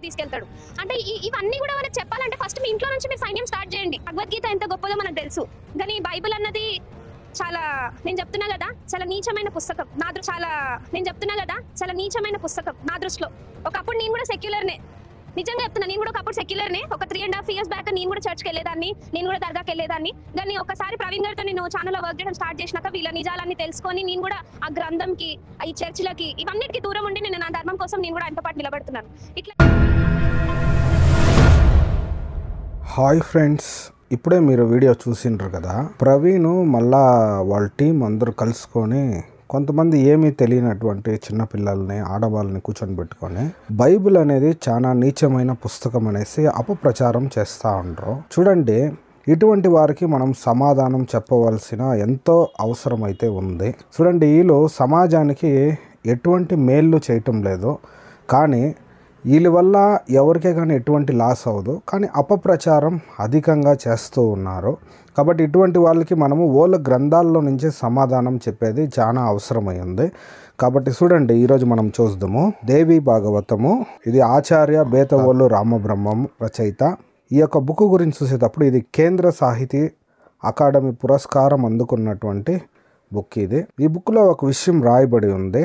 తీసుకెళ్తాడు. అంటే ఇవన్నీ కూడా మనకు చెప్పాలంటే ఫస్ట్ మీ ఇంట్లో నుంచి మీరు సైన్యం స్టార్ట్ చేయండి. భగవద్గీత ఎంత గొప్పదో మనకు తెలుసు, కానీ బైబిల్ అన్నది చాలా నేను చెప్తున్నా కదా చాలా నీచమైన పుస్తకం చాలా నీచమైన పుస్తకం నా దృష్టిలో. ఒకప్పుడు నేను కూడా సెక్యులర్నే, నిజంగా చెప్తున్నా. నేను కూడా ఒకప్పుడు సెక్యులర్నే. ఒక 3.5 years బ్యాక్ నేను కూడా చర్చ్కి వెళ్ళేదాన్ని, నేను కూడా దర్గాకి వెళ్ళేదాన్ని. కానీ ఒకసారి ప్రవీణ్ గారితో నేను ఛానల్లో వర్క్ చేయడం స్టార్ట్ చేసినాక వీళ్ళ నిజాలన్నీ తెలుసుకొని నేను కూడా ఆ గ్రంథంకి, ఈ చర్చిలకి, ఇవన్నిటికీ దూరం ఉండి నేను నా ధర్మం కోసం నేను కూడా ఆయనతో పాటు నిలబడుతున్నాను. ఇట్లా హాయ్ ఫ్రెండ్స్, ఇప్పుడే మీరు వీడియో చూసిండ్రు కదా. ప్రవీణ్ మళ్ళా వాళ్ళ టీం అందరూ కలుసుకొని కొంతమంది ఏమీ తెలియనటువంటి చిన్నపిల్లల్ని, ఆడవాళ్ళని కూర్చొని పెట్టుకొని బైబిల్ అనేది చాలా నీచమైన పుస్తకం అనేసి అపప్రచారం చేస్తూ ఉండరు. చూడండి, ఇటువంటి వారికి మనం సమాధానం చెప్పవలసిన ఎంతో అవసరం అయితే ఉంది. చూడండి, వీళ్ళు సమాజానికి ఎటువంటి మేళ్ళు చేయటం లేదు, కానీ వీళ్ళ వల్ల ఎవరికే కానీ ఎటువంటి లాస్ అవ్వదు, కానీ అపప్రచారం అధికంగా చేస్తూ ఉన్నారు. కాబట్టి ఇటువంటి వాళ్ళకి మనము ఓళ్ళ గ్రంథాల్లో నుంచే సమాధానం చెప్పేది చాలా అవసరమైంది. కాబట్టి చూడండి, ఈరోజు మనం చూద్దాము దేవి భాగవతము. ఇది ఆచార్య బేతవోలు రామబ్రహ్మం రచయిత. ఈ యొక్క బుక్ గురించి చూసేటప్పుడు ఇది కేంద్ర సాహితీ అకాడమీ పురస్కారం అందుకున్నటువంటి బుక్ ఇది. ఈ బుక్లో ఒక విషయం రాయబడి ఉంది,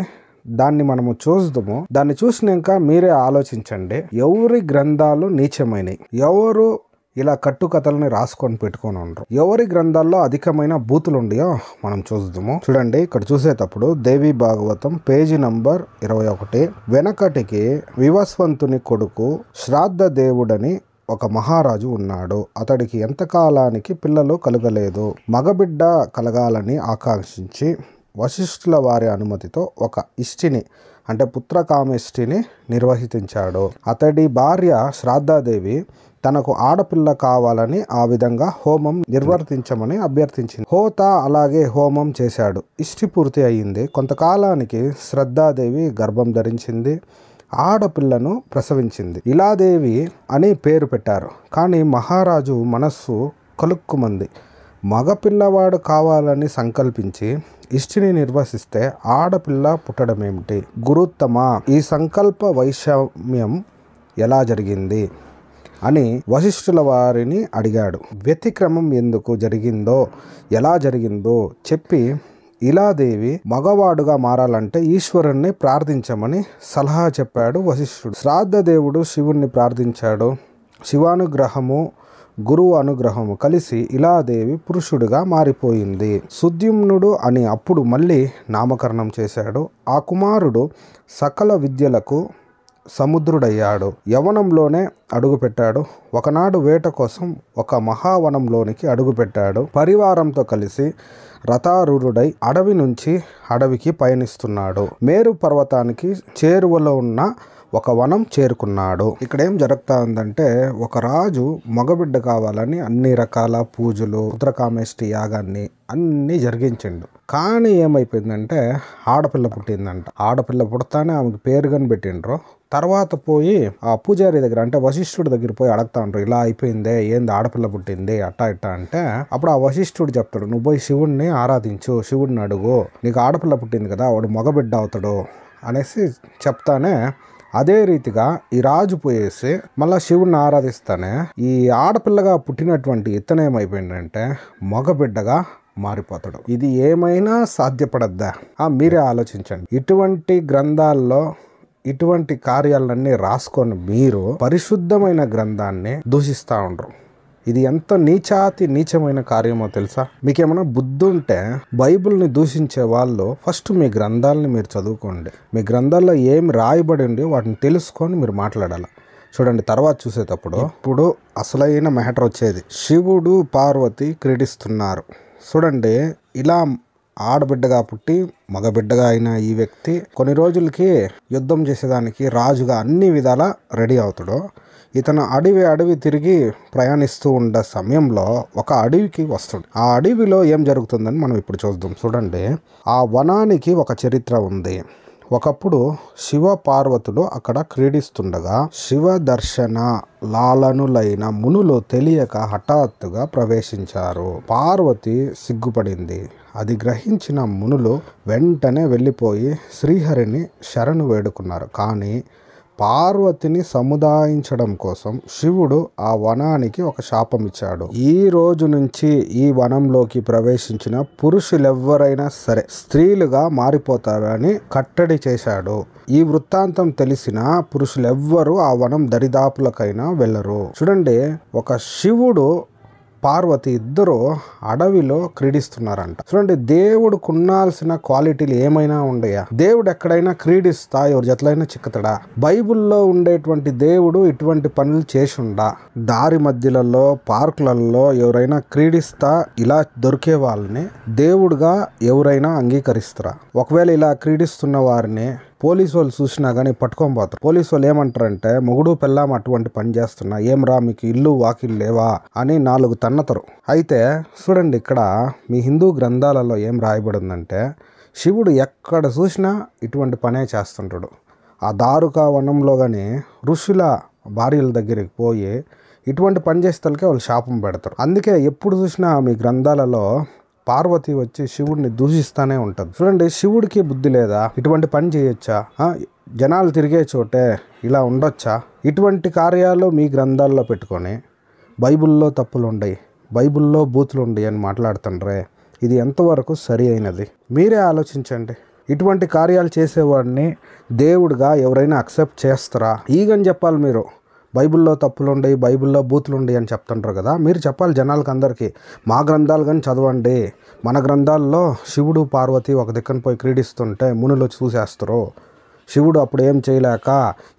దాన్ని మనము చూద్దాము. దాన్ని చూసినాక మీరే ఆలోచించండి, ఎవరి గ్రంథాలు నీచమైనవి, ఎవరు ఇలా కట్టుకథల్ని రాసుకొని పెట్టుకొని ఉండరు, ఎవరి గ్రంథాల్లో అధికమైన బూతులు ఉండయో మనం చూద్దాము. చూడండి, ఇక్కడ చూసేటప్పుడు దేవి భాగవతం పేజీ నంబర్ 21. వెనకటికి వివస్వంతుని కొడుకు శ్రాద్ధ దేవుడని ఒక మహారాజు ఉన్నాడు. అతడికి ఎంతకాలానికి పిల్లలు కలగలేదు. మగబిడ్డ కలగాలని ఆకాంక్షించి వశిష్ఠుల వారి అనుమతితో ఒక ఇష్టిని అంటే పుత్రకామేష్టిని నిర్వహించాడు. అతడి భార్య శ్రాద్ధాదేవి తనకు ఆడపిల్ల కావాలని ఆ విధంగా హోమం నిర్వర్తించమని అభ్యర్థించింది. హోత అలాగే హోమం చేశాడు. ఇష్టి పూర్తి అయ్యింది. కొంతకాలానికి శ్రద్ధాదేవి గర్భం ధరించింది, ఆడపిల్లను ప్రసవించింది. ఇలాదేవి అని పేరు పెట్టారు. కానీ మహారాజు మనస్సు కలుక్కుమంది. మగపిల్లవాడు కావాలని సంకల్పించి ఇష్టిని నిర్వహిస్తే ఆడపిల్ల పుట్టడమేమిటి? గురుత్తమ, ఈ సంకల్ప వైషమ్యం ఎలా జరిగింది అని వశిష్ఠుల వారిని అడిగాడు. వ్యతిక్రమం ఎందుకు జరిగిందో, ఎలా జరిగిందో చెప్పి ఇలాదేవి మగవాడుగా మారాలంటే ఈశ్వరుణ్ణి ప్రార్థించమని సలహా చెప్పాడు వశిష్ఠుడు. శ్రాద్ధదేవుడు శివుణ్ణి ప్రార్థించాడు. శివానుగ్రహము, గురువు అనుగ్రహము కలిసి ఇలాదేవి పురుషుడిగా మారిపోయింది. సుద్యుమ్నుడు అని అప్పుడు మళ్ళీ నామకరణం చేశాడు. ఆ కుమారుడు సకల విద్యలకు సముద్రుడయ్యాడు. యవనంలోనే అడుగుపెట్టాడు. ఒకనాడు వేట కోసం ఒక మహావనంలోనికి అడుగుపెట్టాడు. పరివారంతో కలిసి రథారూఢుడై అడవి నుంచి అడవికి పయనిస్తున్నాడు. మేరు పర్వతానికి చేరువలో ఉన్న ఒక వనం చేరుకున్నాడు. ఇక్కడ ఏం జరుగుతా ఉందంటే, ఒక రాజు మగబిడ్డ కావాలని అన్ని రకాల పూజలు, పుత్రకామేష్టి యాగాన్ని అన్నీ జరిగించిండు. కానీ ఏమైపోయిందంటే ఆడపిల్ల పుట్టిందంట. ఆడపిల్ల పుడతానే ఆమెకు పేరు కని పెట్టిండ్రు. తర్వాత పోయి ఆ పూజారి దగ్గర అంటే వశిష్ఠుడి దగ్గర పోయి అడగతా ఉంటారు, ఇలా అయిపోయిందే, ఏంది ఆడపిల్ల పుట్టింది అట్టా ఇట్టా అంటే, అప్పుడు ఆ వశిష్ఠుడు చెప్తాడు, నువ్వు పోయి శివుణ్ణి ఆరాధించు, శివుడిని అడుగు, నీకు ఆడపిల్ల పుట్టింది కదా, వాడు మగబిడ్డ అవుతాడు అనేసి చెప్తానే, అదే రీతిగా ఈ రాజు పోయేసి మళ్ళా శివుణ్ణి ఆరాధిస్తానే ఈ ఆడపిల్లగా పుట్టినటువంటి ఇతనేమైపోయిందంటే మగబిడ్డగా మారిపోతాడు. ఇది ఏమైనా సాధ్యపడద్దా? మీరే ఆలోచించండి. ఇటువంటి గ్రంథాల్లో ఇటువంటి కార్యాలన్నీ రాసుకొని మీరు పరిశుద్ధమైన గ్రంథాన్ని దూషిస్తూ ఉండరు. ఇది ఎంత నీచమైన కార్యమో తెలుసా? మీకేమైనా బుద్ధి ఉంటే బైబిల్ని దూషించే వాళ్ళు ఫస్ట్ మీ గ్రంథాలని మీరు చదువుకోండి. మీ గ్రంథాల్లో ఏమి రాయబడి ఉండి వాటిని తెలుసుకొని మీరు మాట్లాడాలి. చూడండి, తర్వాత చూసేటప్పుడు ఇప్పుడు అసలైన మ్యాటర్ వచ్చేది. శివుడు పార్వతి క్రీడిస్తున్నారు. చూడండి, ఇలా ఆడబిడ్డగా పుట్టి మగబిడ్డగా అయిన ఈ వ్యక్తి కొన్ని రోజులకి యుద్ధం చేసేదానికి రాజుగా అన్ని విధాల రెడీ అవుతాడు. ఇతను అడవి తిరిగి ప్రయాణిస్తూ ఉండే సమయంలో ఒక అడవికి వస్తాడు. ఆ అడవిలో ఏం జరుగుతుందని మనం ఇప్పుడు చూద్దాం. చూడండి, ఆ వనానికి ఒక చరిత్ర ఉంది. ఒకప్పుడు శివ పార్వతులు అక్కడ క్రీడిస్తుండగా శివ దర్శన లాలనులైన మునులు తెలియక హఠాత్తుగా ప్రవేశించారు. పార్వతి సిగ్గుపడింది. అది గ్రహించిన మునులు వెంటనే వెళ్ళిపోయి శ్రీహరిని శరణు వేడుకున్నారు. కానీ పార్వతిని సముదాయించడం కోసం శివుడు ఆ వనానికి ఒక శాపం ఇచ్చాడు. ఈ రోజు నుంచి ఈ వనంలోకి ప్రవేశించిన పురుషులెవ్వరైనా సరే స్త్రీలుగా మారిపోతారని కట్టడి చేశాడు. ఈ వృత్తాంతం తెలిసిన పురుషులెవ్వరూ ఆ వనం దరిదాపులకైనా వెళ్ళరు. చూడండి, ఒక శివుడు పార్వతి ఇద్దరు అడవిలో క్రీడిస్తున్నారంట. చూడండి, దేవుడికి ఉండాల్సిన క్వాలిటీలు ఏమైనా ఉండయా? దేవుడు ఎక్కడైనా క్రీడిస్తా ఎవరి జట్లైనా చిక్కుతాడా? బైబిల్లో ఉండేటువంటి దేవుడు ఇటువంటి పనులు చేసుండా? దారి మధ్యలలో పార్కులలో ఎవరైనా క్రీడిస్తా ఇలా దొరికే వాళ్ళని దేవుడుగా ఎవరైనా అంగీకరిస్తారా? ఒకవేళ ఇలా క్రీడిస్తున్న వారిని పోలీసు వాళ్ళు చూసినా కానీ పట్టుకొని పోతారు. పోలీసు వాళ్ళు ఏమంటారంటే, మొగుడు పెళ్ళాం అటువంటి పని చేస్తున్నా, ఏం రా మీకు ఇల్లు వాకిలు లేవా అని 4 తన్నతరు. అయితే చూడండి, ఇక్కడ మీ హిందూ గ్రంథాలలో ఏం రాయబడిందంటే, శివుడు ఎక్కడ చూసినా ఇటువంటి పనే చేస్తుంటాడు. ఆ దారుకా వనంలో కానీ ఋషుల భార్యల దగ్గరికి పోయి ఇటువంటి పని చేసేతలకే వాళ్ళు శాపం పెడతారు. అందుకే ఎప్పుడు చూసినా మీ గ్రంథాలలో పార్వతి వచ్చి శివుడిని దూషిస్తానే ఉంటుంది. చూడండి, శివుడికి బుద్ధి లేదా? ఇటువంటి పని చేయొచ్చా? జనాలు తిరిగే చోటే ఇలా ఉండొచ్చా? ఇటువంటి కార్యాలు మీ గ్రంథాల్లో పెట్టుకొని బైబిల్లో తప్పులు ఉండయి, బైబిల్లో బూతులు ఉండయి అని మాట్లాడుతుండ్రే, ఇది ఎంతవరకు సరి అయినది? మీరే ఆలోచించండి. ఇటువంటి కార్యాలు చేసేవాడిని దేవుడిగా ఎవరైనా అక్సెప్ట్ చేస్తారా? ఈగని చెప్పాలి మీరు. బైబిల్లో తప్పులు ఉండయి, బైబిల్లో బూతులు ఉండయి అని చెప్తుంటారు కదా, మీరు చెప్పాలి జనాలకు అందరికీ. మా గ్రంథాలు కానీ చదవండి, మన గ్రంథాల్లో శివుడు పార్వతి ఒక దిక్కన పోయి క్రీడిస్తుంటే మునులు చూసేస్తారు. శివుడు అప్పుడు ఏం చేయలేక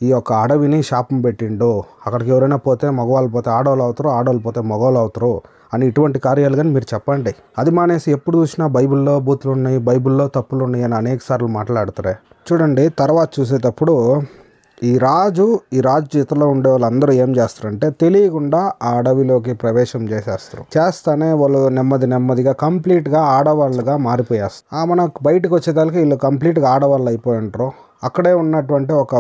ఈ యొక్క అడవిని శాపం పెట్టిండు. అక్కడికి ఎవరైనా పోతే మగవాళ్ళు పోతే ఆడవాళ్ళు అవుతారు, ఆడవాళ్ళు పోతే మగవాళ్ళు అవుతారు అని ఇటువంటి కార్యాలు కానీ మీరు చెప్పండి. అది మానేసి ఎప్పుడు చూసినా బైబిల్లో బూతులు ఉన్నాయి, బైబిల్లో తప్పులు ఉన్నాయి అని అనేక సార్లు మాట్లాడతారే. చూడండి, తర్వాత చూసేటప్పుడు ఈ రాజు చేతిలో ఉండే వాళ్ళందరూ ఏం చేస్తారంటే తెలియకుండా ఆ అడవిలోకి ప్రవేశం చేస్తానే వాళ్ళు నెమ్మదిగా కంప్లీట్గా ఆడవాళ్ళుగా మారిపోయేస్తారు. మనకు బయటకు వచ్చేదానికి వీళ్ళు కంప్లీట్గా ఆడవాళ్ళు అయిపోయి ఉంటారు. అక్కడే ఉన్నటువంటి ఒక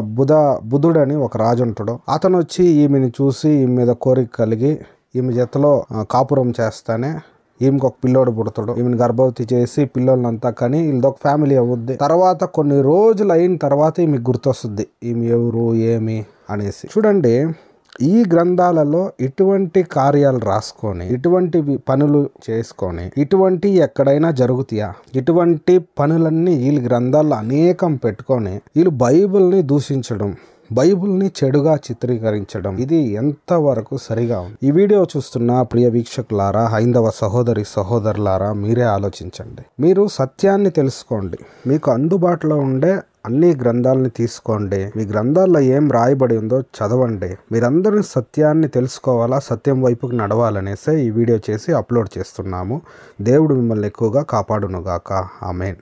బుధుడని ఒక రాజు ఉంటాడు. అతను వచ్చి ఈమెని చూసి ఈమె మీద కోరిక కలిగి ఈమె జతలో కాపురం చేస్తానే ఈమెకు ఒక పిల్లోడు పుడతాడు. ఈమెను గర్భవతి చేసి పిల్లోళ్ళంతా కానీ వీళ్ళదొక ఫ్యామిలీ అవుద్ది. తర్వాత కొన్ని రోజులు అయిన తర్వాత ఈమెకు గుర్తొస్తుంది ఈమె ఎవరు ఏమి అనేసి. చూడండి, ఈ గ్రంథాలలో ఇటువంటి కార్యాలు రాసుకొని ఇటువంటి పనులు చేసుకొని ఇటువంటి ఎక్కడైనా జరుగుతాయా? ఇటువంటి పనులన్నీ వీళ్ళ గ్రంథాల్లో అనేకం పెట్టుకొని వీళ్ళు బైబిల్ని దూషించడం, బైబిల్ని చెడుగా చిత్రీకరించడం, ఇది ఎంతవరకు సరిగా ఉంది? ఈ వీడియో చూస్తున్న ప్రియ వీక్షకులారా, హైందవ సహోదరులారా, మీరే ఆలోచించండి. మీరు సత్యాన్ని తెలుసుకోండి. మీకు అందుబాటులో ఉండే అన్ని గ్రంథాలని తీసుకోండి. మీ గ్రంథాల్లో ఏం రాయబడి ఉందో చదవండి. మీరందరూ సత్యాన్ని తెలుసుకోవాలా, సత్యం వైపుకి నడవాలనేసే ఈ వీడియో చేసి అప్లోడ్ చేస్తున్నాము. దేవుడు మిమ్మల్ని ఎక్కువగా కాపాడునుగాక. ఆమేన్.